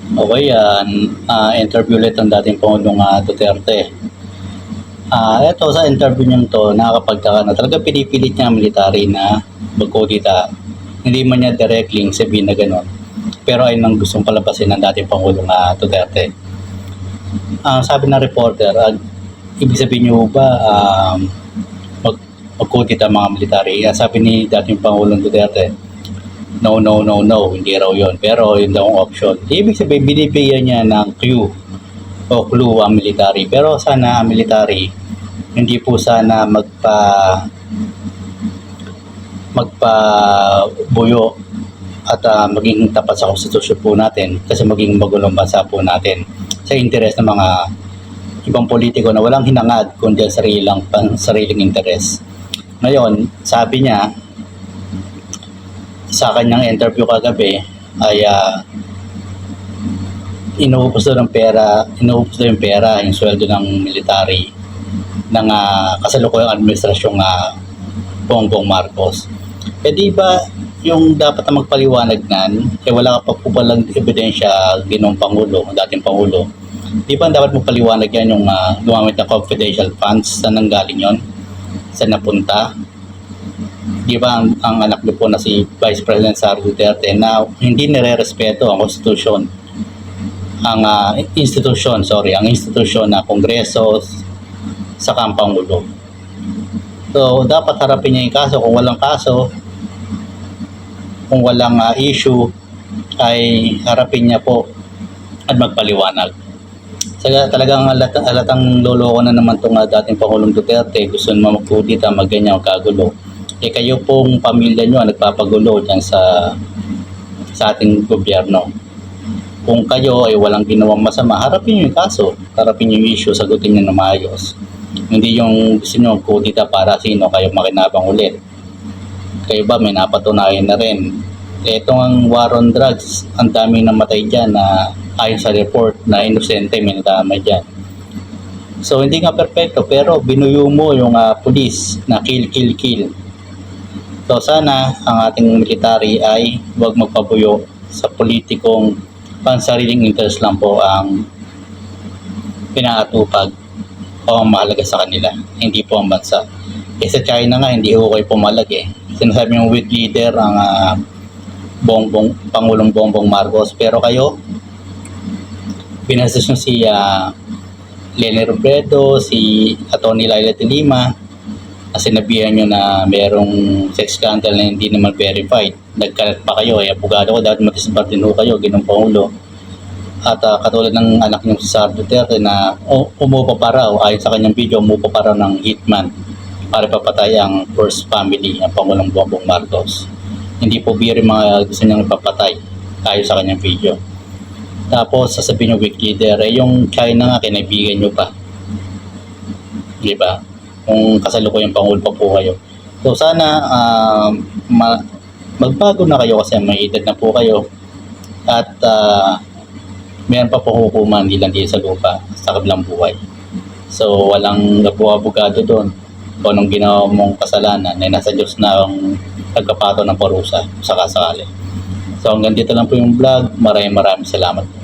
Okay, interview ulit ang dating Pangulong Duterte. Ito sa interview niyang to, nakakapagtaka na talaga pinipilit niya ang military na magkudita. Hindi man niya directly sabihin na gano'n. Pero ayun ang gustong palabasin ng dating Pangulong Duterte. Sabi ng reporter, ibig sabihin niyo ba magkudita mga military? Sabi ni dating Pangulong Duterte, no, hindi raw yun. Pero yun daw ang option. Ibig sabihin, binibigyan niya ng clue ang military. Pero sana ang military, hindi po sana magpabuyo at maging tapat sa konstitusyon po natin kasi maging magulong bansa po natin sa interes ng mga ibang politiko na walang hinangad kundi sariling interes. Ngayon, sabi niya, sa kanyang interview kagabi ay inuubos daw yung pera, yung sweldo ng military ng kasalukuyang administrasyong Bongbong Marcos. Di ba yung dapat na magpaliwanag nan, wala ka pa po palang ebidensya ginong Pangulo, dating Pangulo. Di ba dapat magpaliwanag yan yung gumamit ng confidential funds, saan nanggaling yon, saan napunta? Di ba ang anak niyo po na si Vice President Sara Duterte na hindi nire-respeto ang konstitusyon, ang institusyon na Kongreso sa Pangulo. So dapat harapin niya yung kaso. Kung walang issue ay harapin niya po at magpaliwanag. Talagang alatang loloko na naman itong dating Pangulong Duterte. Gusto naman magkudita, magganyan, magkagulo. Kayo pong pamilya nyo nagpapagulo dyan sa ating gobyerno. Kung kayo ay walang ginawang masama, harapin nyo yung kaso, harapin nyo yung issue, sagutin nyo na maayos. Hindi yung gusto nyo kudita para sino kayo makinabang ulit. Kayo ba may napatunayan na rin. Itong war on drugs, ang daming namatay dyan na ayon sa report na inosente may nadamay dyan. So hindi nga perfecto pero binuyo mo yung pulis na kill. So sana ang ating military ay huwag magpabuyo sa politikong pansariling interest lang po ang pinaatupag o ang mahalaga sa kanila, hindi po ang bansa. Sa China nga hindi okay pumalag Sinasabi yung weak leader ang Pangulong Bongbong Marcos, pero kayo binastos nyo si Leni Robredo, si Atty. Laila de Lima, na sinabihan nyo na merong sex scandal na hindi naman verified. Nagkalat pa kayo, abogado ko, dapat matisbartin ho kayo, ginong Pangulo. At katulad ng anak nyo si Sara Duterte na umupa pa raw, ayon sa kanyang video, umupa pa raw ng hitman para papatay ang first family, ang Pangulong Bongbong Marcos. Hindi po biro mga gusto niyang ipapatay ayon sa kanyang video. Tapos sasabihin nyo weak leader, yung China nga kinaibigan nyo pa. Diba? Kung kasalukuyang Pangulo pa po kayo. So sana magbago na kayo kasi may edad na po kayo. At meron pa po hukuman, hindi lang sa lupa, sa kabilang buhay. So walang abogado doon. Kung anong ginawa mong kasalanan, ay nasa Diyos na ang nagkapato ng parusa sa kasakali. So hanggang dito lang po yung vlog. Maraming salamat po.